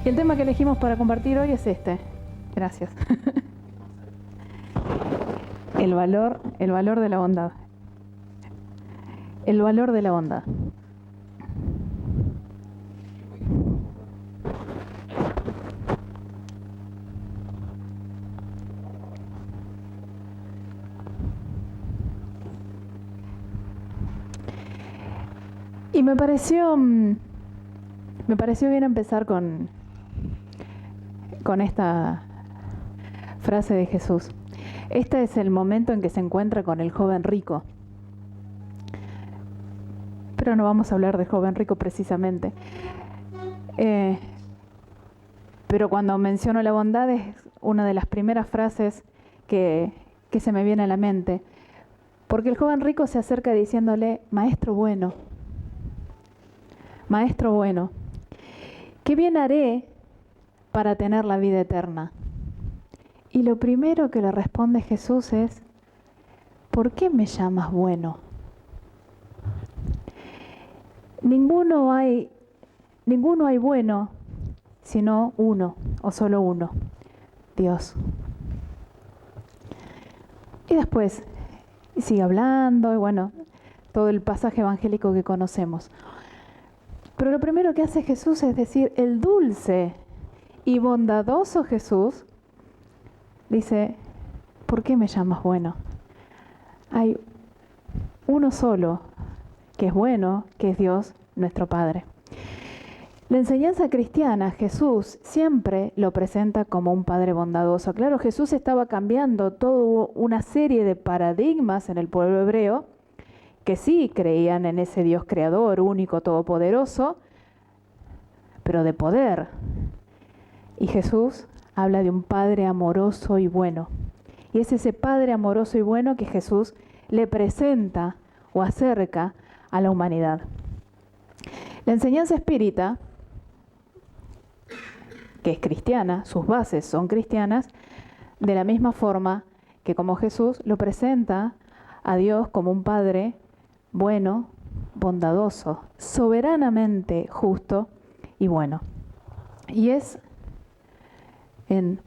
Y el tema que elegimos para compartir hoy es este. Gracias. El valor de la bondad. El valor de la bondad. Y me pareció bien empezar con esta frase de Jesús. Este es el momento en que se encuentra con el joven rico. Pero no vamos a hablar del joven rico precisamente. Pero cuando menciono la bondad es una de las primeras frases que se me viene a la mente. Porque el joven rico se acerca diciéndole, Maestro bueno, ¿qué bien haré para tener la vida eterna? Y lo primero que le responde Jesús es, ¿por qué me llamas bueno? Ninguno hay bueno, sino uno, o solo uno, Dios. Y después sigue hablando, y bueno, todo el pasaje evangélico que conocemos. Pero lo primero que hace Jesús es decir, el dulce y bondadoso Jesús dice, ¿por qué me llamas bueno? Hay uno solo que es bueno, que es Dios, nuestro Padre. La enseñanza cristiana, Jesús siempre lo presenta como un Padre bondadoso. Claro, Jesús estaba cambiando toda una serie de paradigmas en el pueblo hebreo, que sí creían en ese Dios creador, único, todopoderoso, pero de poder. Y Jesús habla de un Padre amoroso y bueno. Y es ese Padre amoroso y bueno que Jesús le presenta o acerca a la humanidad. La enseñanza espírita, que es cristiana, sus bases son cristianas, de la misma forma que como Jesús lo presenta a Dios como un Padre bueno, bondadoso, soberanamente justo y bueno. Y es en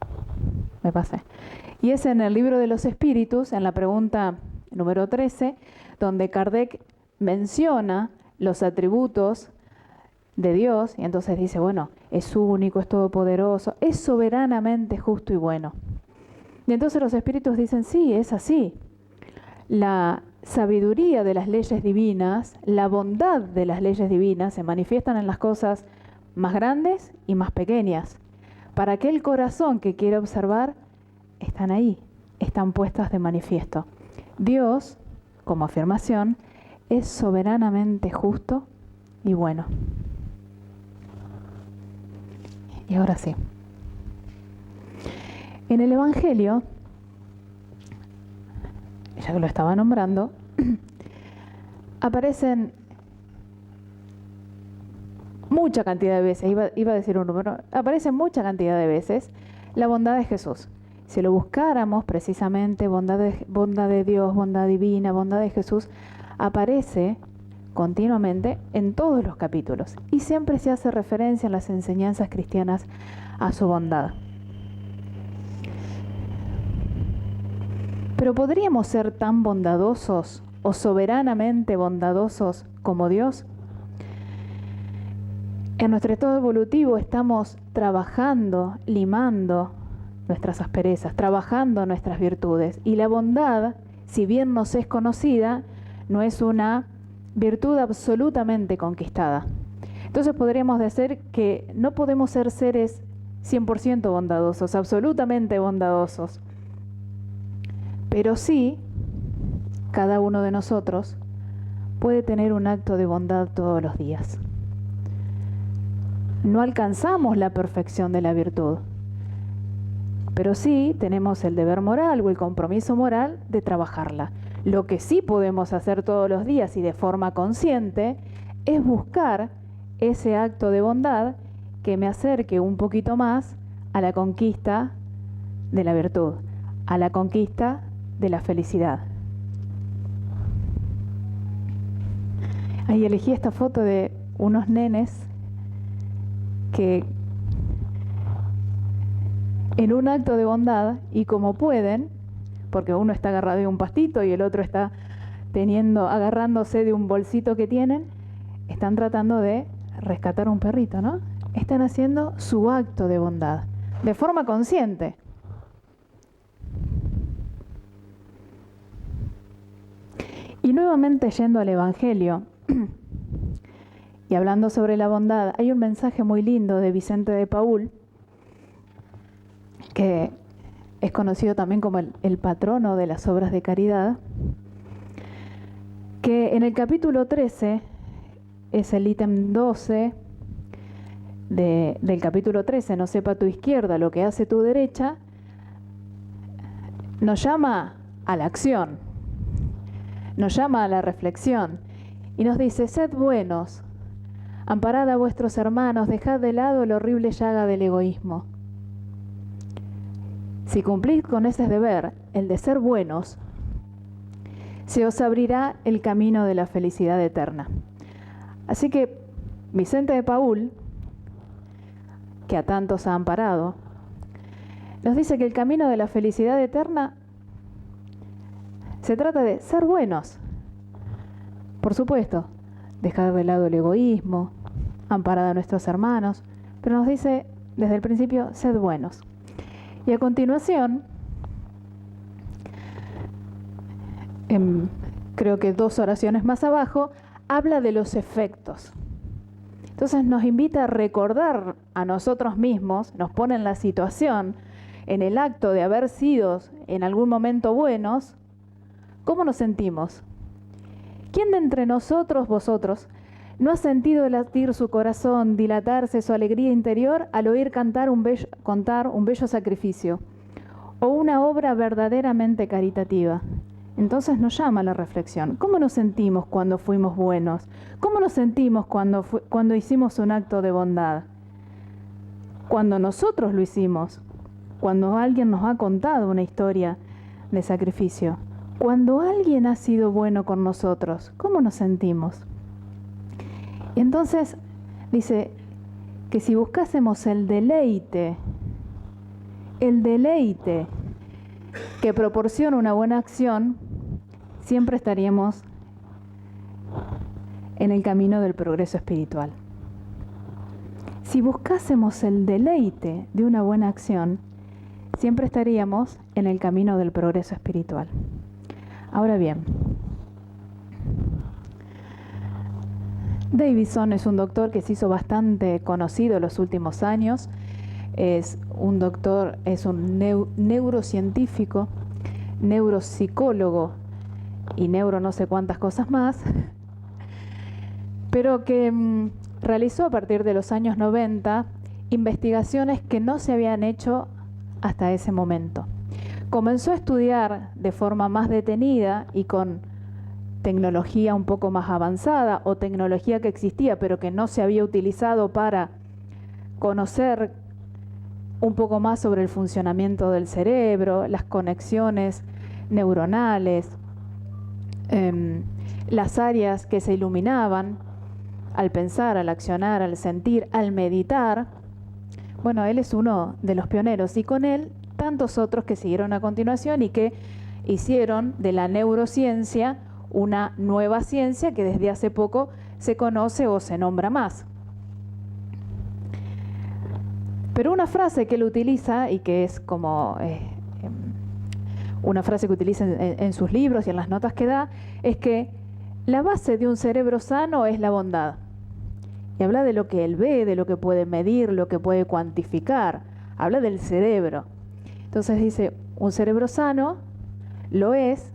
el libro de los Espíritus, en la pregunta número 13, donde Kardec menciona los atributos de Dios, y entonces dice, bueno, es único, es todopoderoso, es soberanamente justo y bueno. Y entonces los Espíritus dicen, sí, es así. La sabiduría de las leyes divinas, la bondad de las leyes divinas se manifiestan en las cosas más grandes y más pequeñas. Para aquel corazón que quiere observar, están ahí, están puestas de manifiesto. Dios, como afirmación, es soberanamente justo y bueno. Y ahora sí. En el Evangelio, ya que lo estaba nombrando, aparecen mucha cantidad de veces, iba a decir un número, aparece mucha cantidad de veces la bondad de Jesús. Si lo buscáramos precisamente, bondad de Dios, bondad divina, bondad de Jesús, aparece continuamente en todos los capítulos. Y siempre se hace referencia en las enseñanzas cristianas a su bondad. Pero ¿podríamos ser tan bondadosos o soberanamente bondadosos como Dios? En nuestro estado evolutivo estamos trabajando, limando nuestras asperezas, trabajando nuestras virtudes. Y la bondad, si bien nos es conocida, no es una virtud absolutamente conquistada. Entonces podríamos decir que no podemos ser seres 100% bondadosos, absolutamente bondadosos. Pero sí, cada uno de nosotros puede tener un acto de bondad todos los días. No alcanzamos la perfección de la virtud, pero sí tenemos el deber moral o el compromiso moral de trabajarla. Lo que sí podemos hacer todos los días y de forma consciente es buscar ese acto de bondad que me acerque un poquito más a la conquista de la virtud, a la conquista de la felicidad. Ahí elegí esta foto de unos nenes que en un acto de bondad y como pueden, porque uno está agarrado de un pastito y el otro está agarrándose de un bolsito que tienen, están tratando de rescatar un perrito, ¿no? Están haciendo su acto de bondad, de forma consciente. Y nuevamente yendo al Evangelio y hablando sobre la bondad, hay un mensaje muy lindo de Vicente de Paúl, que es conocido también como el patrono de las obras de caridad, que en el capítulo 13, es el ítem 12 del capítulo 13, no sepa tu izquierda lo que hace tu derecha, nos llama a la acción, nos llama a la reflexión y nos dice: sed buenos, amparad a vuestros hermanos, dejad de lado la horrible llaga del egoísmo. Si cumplís con ese deber, el de ser buenos, se os abrirá el camino de la felicidad eterna. Así que Vicente de Paúl, que a tantos ha amparado, nos dice que el camino de la felicidad eterna se trata de ser buenos. Por supuesto, dejar de lado el egoísmo, amparar a nuestros hermanos, pero nos dice desde el principio: sed buenos. Y a continuación, creo que 2 oraciones más abajo, habla de los efectos. Entonces nos invita a recordar a nosotros mismos, nos pone en la situación, en el acto de haber sido en algún momento buenos, ¿cómo nos sentimos? ¿Quién de entre nosotros, vosotros, no ha sentido latir su corazón, dilatarse su alegría interior al oír contar un bello sacrificio o una obra verdaderamente caritativa? Entonces nos llama a la reflexión. ¿Cómo nos sentimos cuando fuimos buenos? ¿Cómo nos sentimos cuando hicimos un acto de bondad? Cuando nosotros lo hicimos, cuando alguien nos ha contado una historia de sacrificio, cuando alguien ha sido bueno con nosotros, ¿cómo nos sentimos? Y entonces dice que si buscásemos el deleite que proporciona una buena acción, siempre estaríamos en el camino del progreso espiritual. Si buscásemos el deleite de una buena acción, siempre estaríamos en el camino del progreso espiritual. Ahora bien, Davidson es un doctor que se hizo bastante conocido en los últimos años. Es un doctor, es un neurocientífico, neuropsicólogo y no sé cuántas cosas más, pero que realizó a partir de los años 90 investigaciones que no se habían hecho hasta ese momento. Comenzó a estudiar de forma más detenida y con tecnología un poco más avanzada, o tecnología que existía pero que no se había utilizado para conocer un poco más sobre el funcionamiento del cerebro, las conexiones neuronales, las áreas que se iluminaban al pensar, al accionar, al sentir, al meditar. Bueno, él es uno de los pioneros y con él tantos otros que siguieron a continuación y que hicieron de la neurociencia una nueva ciencia que desde hace poco se conoce o se nombra más. Pero una frase que él utiliza y que es como una frase que utiliza en sus libros y en las notas que da, es que la base de un cerebro sano es la bondad. Y habla de lo que él ve, de lo que puede medir, lo que puede cuantificar. Habla del cerebro. Entonces dice, un cerebro sano lo es,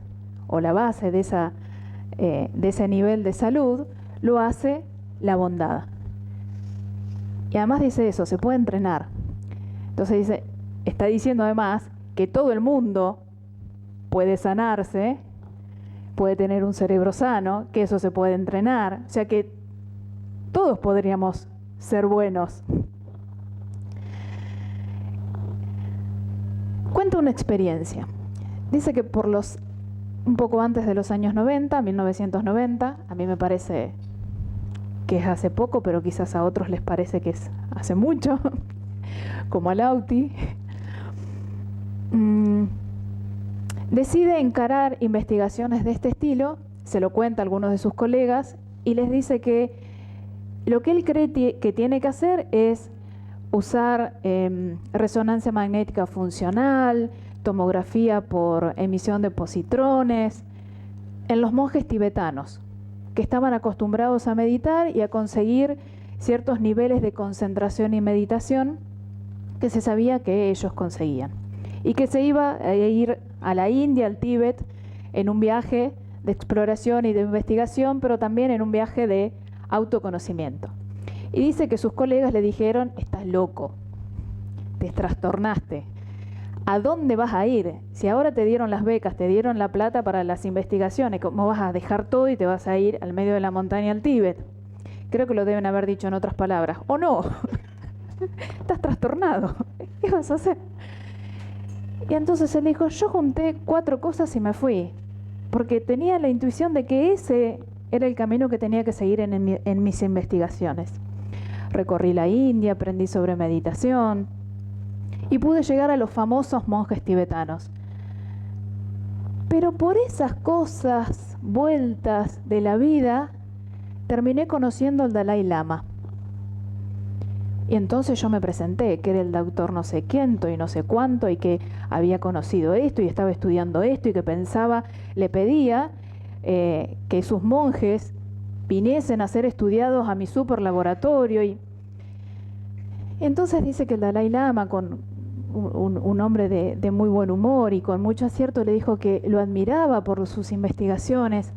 o la base de ese nivel de salud, lo hace la bondad. Y además dice eso, se puede entrenar. Entonces dice, está diciendo además que todo el mundo puede sanarse, puede tener un cerebro sano, que eso se puede entrenar. O sea que todos podríamos ser buenos. Cuenta una experiencia. Dice que un poco antes de los años 90, 1990, a mí me parece que es hace poco, pero quizás a otros les parece que es hace mucho, como a Lauti. decide encarar investigaciones de este estilo, se lo cuenta a algunos de sus colegas y les dice que lo que él cree que tiene que hacer es usar resonancia magnética funcional, tomografía por emisión de positrones, en los monjes tibetanos, que estaban acostumbrados a meditar y a conseguir ciertos niveles de concentración y meditación que se sabía que ellos conseguían. Y que se iba a ir a la India, al Tíbet, en un viaje de exploración y de investigación, pero también en un viaje de autoconocimiento. Y dice que sus colegas le dijeron: estás loco, te trastornaste. ¿A dónde vas a ir? Si ahora te dieron las becas, te dieron la plata para las investigaciones, ¿cómo vas a dejar todo y te vas a ir al medio de la montaña al Tíbet? Creo que lo deben haber dicho en otras palabras. ¿O no? Estás trastornado. ¿Qué vas a hacer? Y entonces él dijo: yo junté 4 cosas y me fui, porque tenía la intuición de que ese era el camino que tenía que seguir en mis investigaciones. Recorrí la India, aprendí sobre meditación y pude llegar a los famosos monjes tibetanos. Pero por esas cosas, vueltas de la vida, terminé conociendo al Dalai Lama. Y entonces yo me presenté, que era el doctor no sé quiénto y no sé cuánto, y que había conocido esto y estaba estudiando esto y que pensaba, le pedía que sus monjes viniesen a ser estudiados a mi super laboratorio. Y entonces dice que el Dalai Lama, con un hombre de muy buen humor y con mucho acierto, le dijo que lo admiraba por sus investigaciones,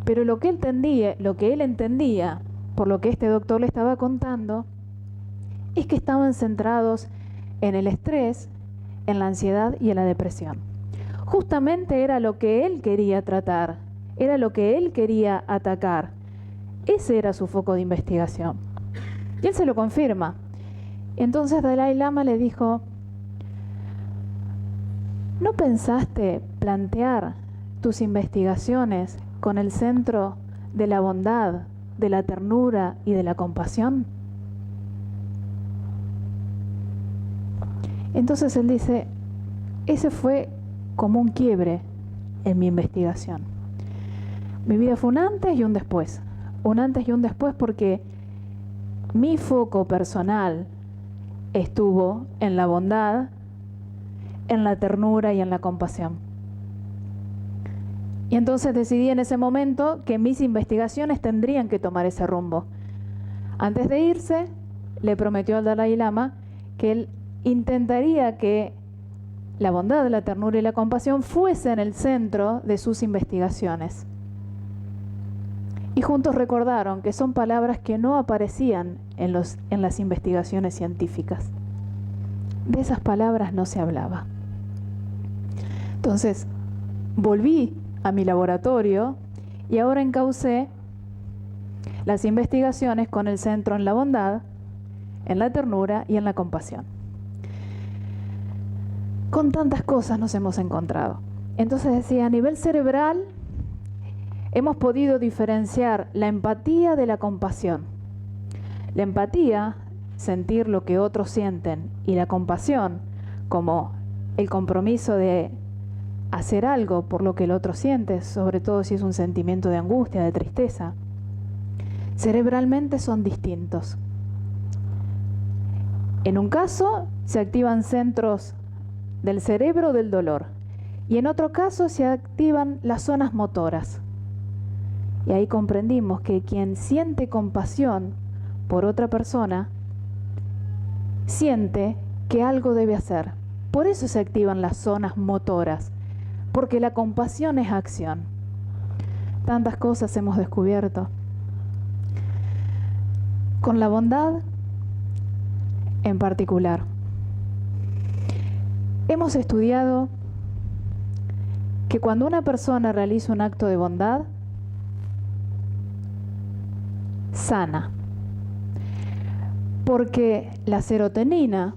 pero lo que él entendía, por lo que este doctor le estaba contando, es que estaban centrados en el estrés, en la ansiedad y en la depresión. Justamente era lo que él quería tratar, era lo que él quería atacar. Ese era su foco de investigación. Y él se lo confirma. Entonces Dalai Lama le dijo: ¿no pensaste plantear tus investigaciones con el centro de la bondad, de la ternura y de la compasión? Entonces él dice: ese fue como un quiebre en mi investigación. Mi vida fue un antes y un después. Un antes y un después porque mi foco personal estuvo en la bondad, en la ternura y en la compasión. Y entonces decidí en ese momento que mis investigaciones tendrían que tomar ese rumbo. Antes de irse, le prometió al Dalai Lama que él intentaría que la bondad, la ternura y la compasión fuesen el centro de sus investigaciones. Y juntos recordaron que son palabras que no aparecían en las investigaciones científicas. De esas palabras no se hablaba. Entonces, volví a mi laboratorio y ahora encaucé las investigaciones con el centro en la bondad, en la ternura y en la compasión. Con tantas cosas nos hemos encontrado. Entonces decía, a nivel cerebral hemos podido diferenciar la empatía de la compasión. La empatía, sentir lo que otros sienten, y la compasión, como el compromiso de hacer algo por lo que el otro siente, sobre todo si es un sentimiento de angustia, de tristeza. Cerebralmente son distintos. En un caso se activan centros del cerebro del dolor y en otro caso se activan las zonas motoras. Y ahí comprendimos que quien siente compasión por otra persona siente que algo debe hacer. Por eso se activan las zonas motoras, porque la compasión es acción. Tantas cosas hemos descubierto. Con la bondad en particular. Hemos estudiado que cuando una persona realiza un acto de bondad, sana. Porque la serotonina,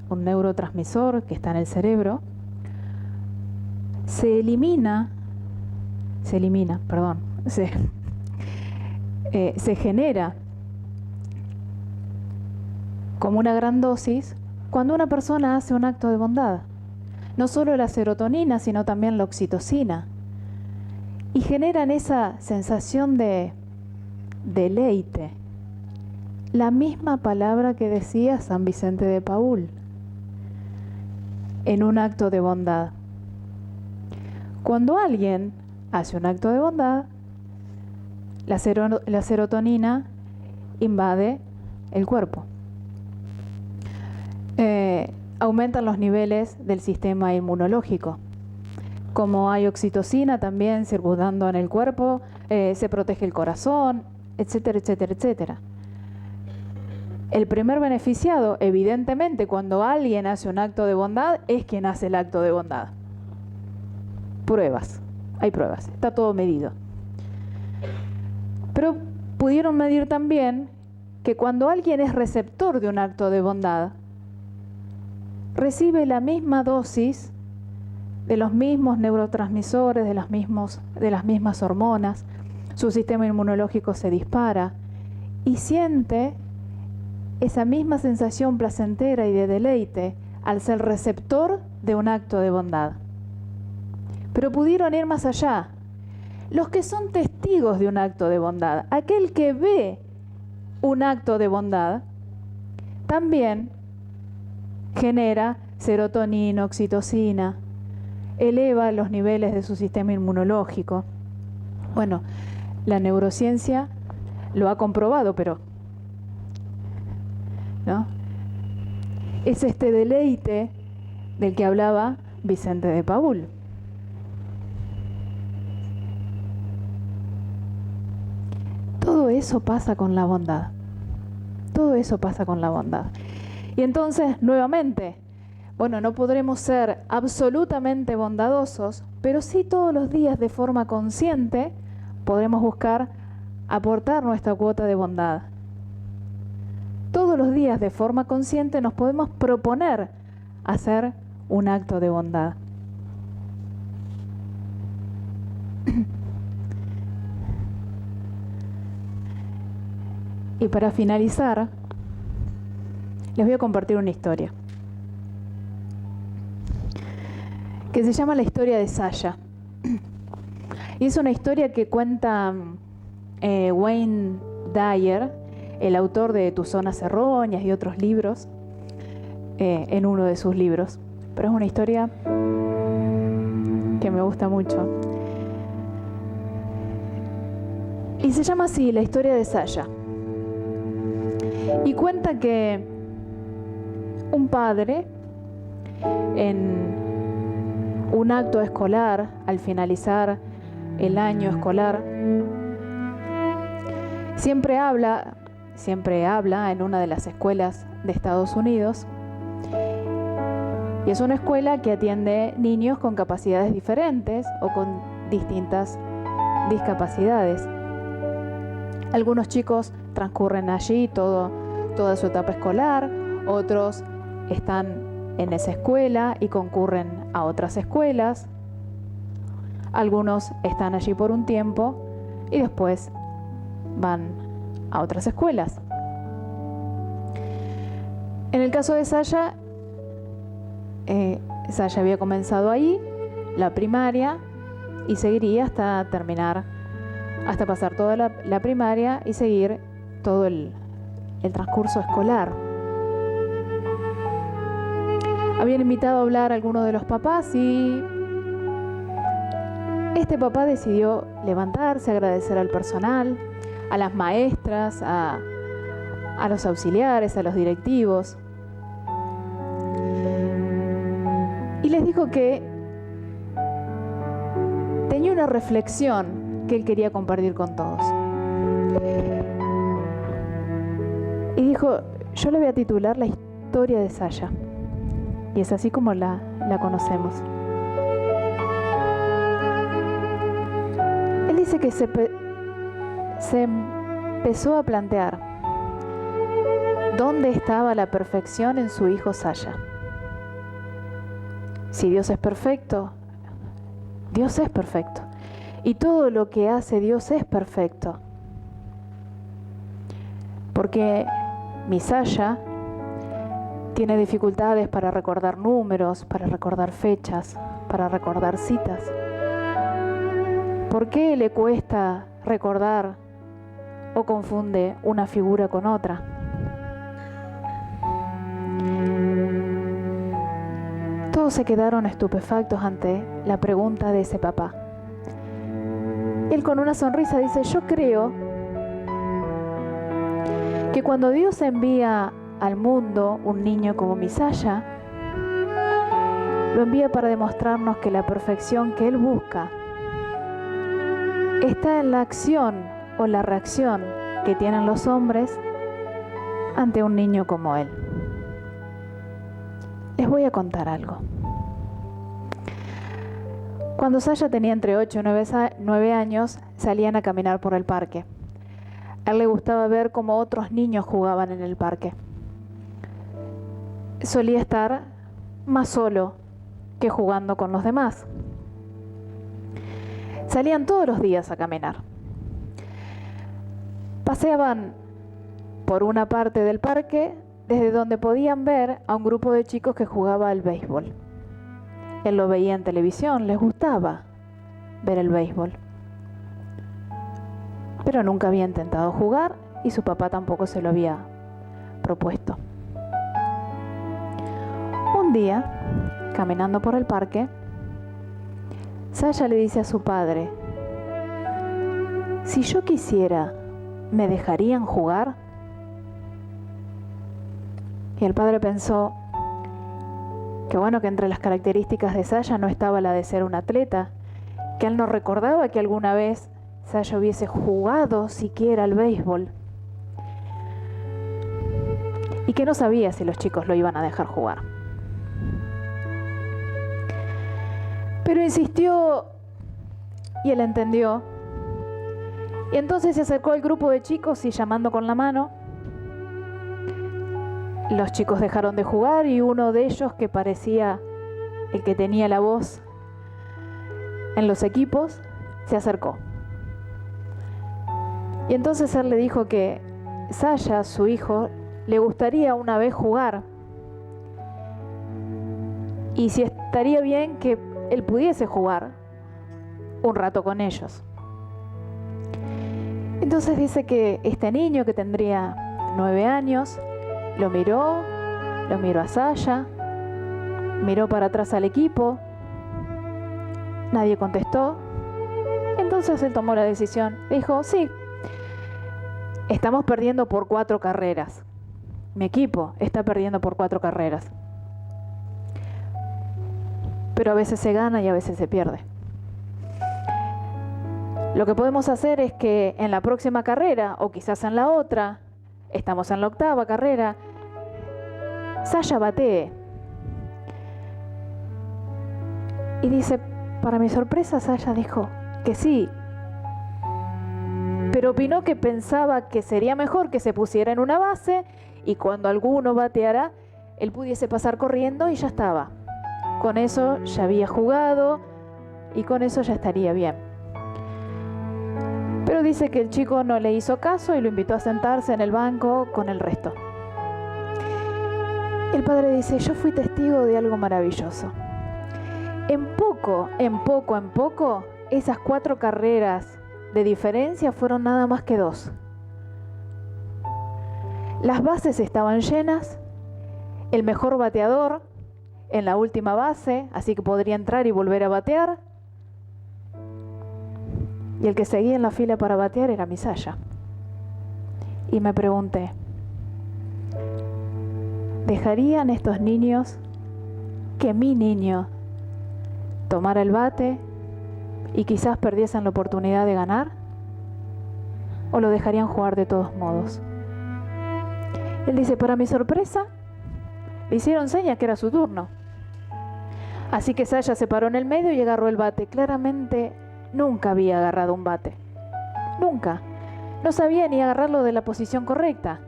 un neurotransmisor que está en el cerebro, se genera como una gran dosis cuando una persona hace un acto de bondad. no solo la serotonina, sino también la oxitocina. Y generan esa sensación de deleite. La misma palabra que decía San Vicente de Paúl en un acto de bondad. Cuando alguien hace un acto de bondad, la serotonina invade el cuerpo. Aumentan los niveles del sistema inmunológico. Como hay oxitocina también circundando en el cuerpo, se protege el corazón, etcétera, etcétera, etcétera. El primer beneficiado, evidentemente, cuando alguien hace un acto de bondad, es quien hace el acto de bondad. Pruebas, hay pruebas, está todo medido. Pero pudieron medir también que cuando alguien es receptor de un acto de bondad, recibe la misma dosis de los mismos neurotransmisores, de las mismas hormonas, su sistema inmunológico se dispara y siente esa misma sensación placentera y de deleite al ser receptor de un acto de bondad. Pero pudieron ir más allá. Los que son testigos de un acto de bondad, aquel que ve un acto de bondad, también genera serotonina, oxitocina, eleva los niveles de su sistema inmunológico. Bueno, la neurociencia lo ha comprobado, pero ¿no? Es este deleite del que hablaba Vicente de Paúl. Todo eso pasa con la bondad. Todo eso pasa con la bondad. Y entonces, nuevamente, bueno, no podremos ser absolutamente bondadosos, pero sí todos los días de forma consciente podremos buscar aportar nuestra cuota de bondad. Todos los días de forma consciente nos podemos proponer hacer un acto de bondad. Y para finalizar, les voy a compartir una historia que se llama la historia de Sasha. Y es una historia que cuenta Wayne Dyer, el autor de Tus zonas erróneas y otros libros, en uno de sus libros. Pero es una historia que me gusta mucho. Y se llama así, la historia de Sasha. Y cuenta que un padre, en un acto escolar, al finalizar el año escolar, siempre habla en una de las escuelas de Estados Unidos. Y es una escuela que atiende niños con capacidades diferentes o con distintas discapacidades. Algunos chicos transcurren allí toda su etapa escolar, otros están en esa escuela y concurren a otras escuelas. Algunos están allí por un tiempo y después van a otras escuelas. En el caso de Sasha, Sasha había comenzado ahí, la primaria, y seguiría hasta terminar, hasta pasar toda la primaria y seguir todo el transcurso escolar. Habían invitado a hablar a algunos de los papás y este papá decidió levantarse, agradecer al personal, a las maestras, a los auxiliares, a los directivos. Y les dijo que tenía una reflexión que él quería compartir con todos. Y dijo, yo le voy a titular La historia de Sasha. Y es así como la conocemos. Él dice que se empezó a plantear dónde estaba la perfección en su hijo Sasha. Si Dios es perfecto, Dios es perfecto. Y todo lo que hace Dios es perfecto. Porque mi Sasha Tiene dificultades para recordar números, para recordar fechas, para recordar citas. ¿Por qué le cuesta recordar o confunde una figura con otra? Todos se quedaron estupefactos ante la pregunta de ese papá. Él con una sonrisa dice: yo creo que cuando Dios envía al mundo un niño como Misaya, lo envía para demostrarnos que la perfección que Él busca está en la acción o la reacción que tienen los hombres ante un niño como Él. Les voy a contar algo. Cuando Saya tenía entre 8 y 9 años, salían a caminar por el parque. A él le gustaba ver cómo otros niños jugaban en el parque. Solía estar más solo que jugando con los demás. Salían todos los días a caminar. Paseaban por una parte del parque desde donde podían ver a un grupo de chicos que jugaba al béisbol. Él lo veía en televisión, les gustaba ver el béisbol. Pero nunca había intentado jugar y su papá tampoco se lo había propuesto. Un día, caminando por el parque, Saya le dice a su padre: si yo quisiera, ¿me dejarían jugar? Y el padre pensó que bueno, que entre las características de Saya no estaba la de ser un atleta, que él no recordaba que alguna vez Saya hubiese jugado siquiera al béisbol y que no sabía si los chicos lo iban a dejar jugar. Pero insistió y él entendió. Y entonces se acercó al grupo de chicos y llamando con la mano, los chicos dejaron de jugar y uno de ellos, que parecía el que tenía la voz en los equipos, se acercó. Y entonces él le dijo que Saya, su hijo, le gustaría una vez jugar y si estaría bien que él pudiese jugar un rato con ellos. Entonces dice que este niño, que tendría 9 años, lo miró a Saya, miró para atrás al equipo, nadie contestó. Entonces él tomó la decisión, dijo: sí, estamos perdiendo por 4 carreras. Mi equipo está perdiendo por 4 carreras. Pero a veces se gana y a veces se pierde. Lo que podemos hacer es que en la próxima carrera, o quizás en la otra, estamos en la 8ª carrera, Saya batee. Y dice, para mi sorpresa, Saya dijo que sí. Pero opinó que pensaba que sería mejor que se pusiera en una base y cuando alguno bateara, él pudiese pasar corriendo y ya estaba. Con eso ya había jugado y con eso ya estaría bien. Pero dice que el chico no le hizo caso y lo invitó a sentarse en el banco con el resto. El padre dice: yo fui testigo de algo maravilloso. En poco, esas 4 carreras de diferencia fueron nada más que 2. Las bases estaban llenas, el mejor bateador en la última base, así que podría entrar y volver a batear. Y el que seguía en la fila para batear era Misaya. Y me pregunté, ¿dejarían estos niños que mi niño tomara el bate y quizás perdiesen la oportunidad de ganar? ¿O lo dejarían jugar de todos modos? Él dice, para mi sorpresa, le hicieron señas que era su turno. Así que Saya se paró en el medio y agarró el bate. Claramente nunca había agarrado un bate. Nunca. No sabía ni agarrarlo de la posición correcta.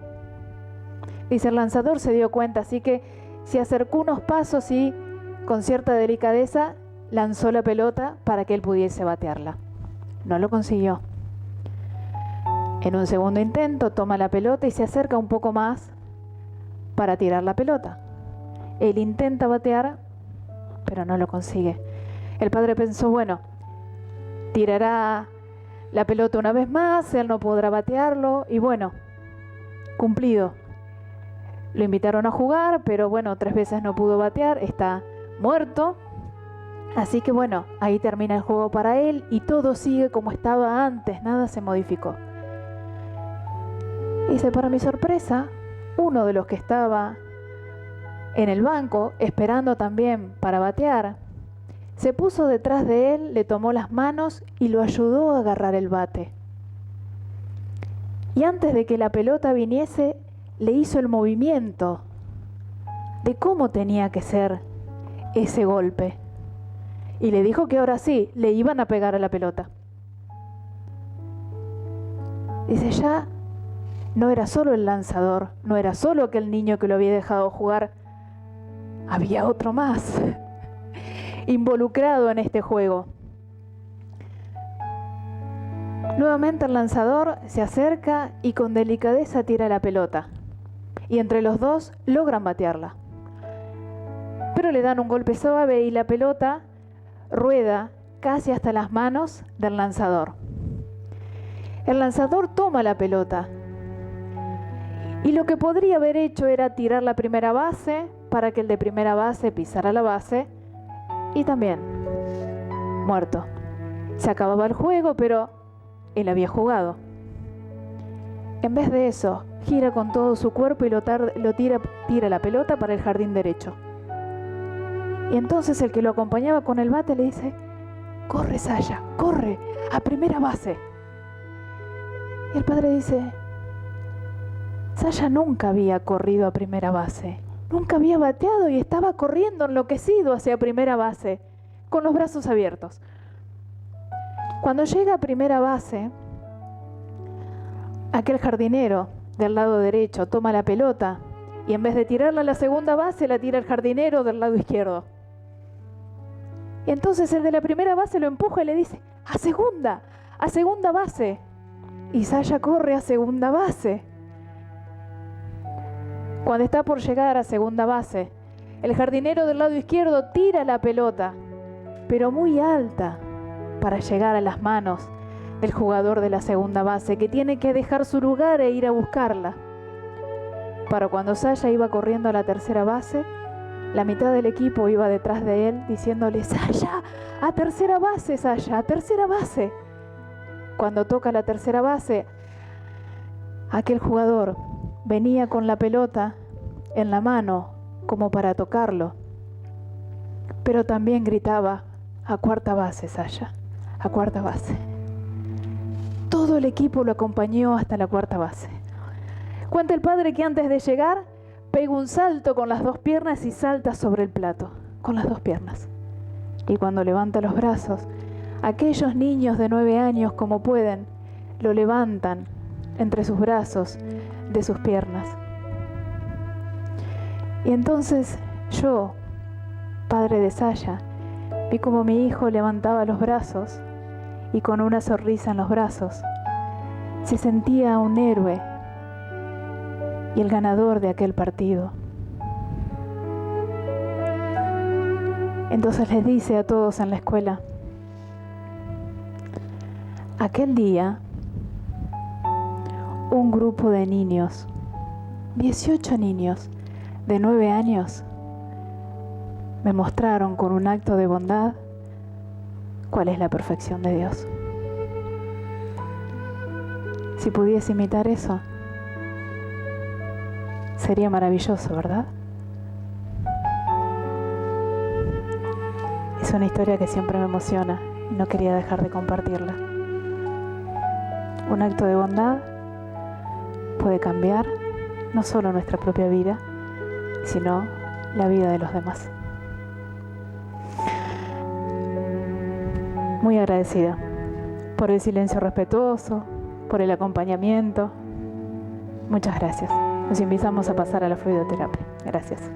Dice, el lanzador se dio cuenta, así que se acercó unos pasos y con cierta delicadeza lanzó la pelota para que él pudiese batearla. No lo consiguió. En un segundo intento toma la pelota y se acerca un poco más para tirar la pelota. Él intenta batear, pero no lo consigue. El padre pensó, bueno, tirará la pelota una vez más, él no podrá batearlo, y bueno, cumplido. Lo invitaron a jugar, pero bueno, 3 veces no pudo batear, está muerto. Así que bueno, ahí termina el juego para él y todo sigue como estaba antes, nada se modificó. Dice, para mi sorpresa, uno de los que estaba en el banco, esperando también para batear, se puso detrás de él, le tomó las manos y lo ayudó a agarrar el bate. Y antes de que la pelota viniese, le hizo el movimiento de cómo tenía que ser ese golpe. Y le dijo que ahora sí, le iban a pegar a la pelota. Dice, ya no era solo el lanzador, no era solo aquel niño que lo había dejado jugar, había otro más involucrado en este juego. Nuevamente el lanzador se acerca y con delicadeza tira la pelota. Y entre los dos logran batearla. Pero le dan un golpe suave y la pelota rueda casi hasta las manos del lanzador. El lanzador toma la pelota y lo que podría haber hecho era tirar la primera base para que el de primera base pisara la base y también muerto. Se acababa el juego, pero él había jugado. En vez de eso, gira con todo su cuerpo y tira la pelota para el jardín derecho. Y entonces el que lo acompañaba con el bate le dice, corre Saya, corre, a primera base. Y el padre dice, Saya nunca había corrido a primera base, nunca había bateado y estaba corriendo enloquecido hacia primera base, con los brazos abiertos. Cuando llega a primera base, aquel jardinero del lado derecho toma la pelota y en vez de tirarla a la segunda base, la tira el jardinero del lado izquierdo. Y entonces el de la primera base lo empuja y le dice, a segunda base. Y Saya corre a segunda base. Cuando está por llegar a segunda base, el jardinero del lado izquierdo tira la pelota, pero muy alta, para llegar a las manos del jugador de la segunda base, que tiene que dejar su lugar e ir a buscarla. Para cuando Saya iba corriendo a la tercera base, la mitad del equipo iba detrás de él diciéndole, Saya, a tercera base, Saya, a tercera base. Cuando toca la tercera base, aquel jugador venía con la pelota en la mano como para tocarlo, pero también gritaba, a cuarta base, Saya, a cuarta base. Todo el equipo lo acompañó hasta la cuarta base. Cuenta el padre que antes de llegar, pega un salto con las 2 piernas y salta sobre el plato, con las 2 piernas. Y cuando levanta los brazos, aquellos niños de 9 años, como pueden, lo levantan entre sus brazos de sus piernas. Y entonces yo, padre de Saya, vi como mi hijo levantaba los brazos y con una sonrisa en los brazos se sentía un héroe y el ganador de aquel partido. Entonces les dice a todos en la escuela, aquel día un grupo de niños, 18 niños de 9 años, me mostraron con un acto de bondad cuál es la perfección de Dios. Si pudiese imitar eso, sería maravilloso, ¿verdad? Es una historia que siempre me emociona y no quería dejar de compartirla. Un acto de bondad puede cambiar no solo nuestra propia vida, sino la vida de los demás. Muy agradecida por el silencio respetuoso, por el acompañamiento. Muchas gracias. Nos invitamos a pasar a la fluidoterapia. Gracias.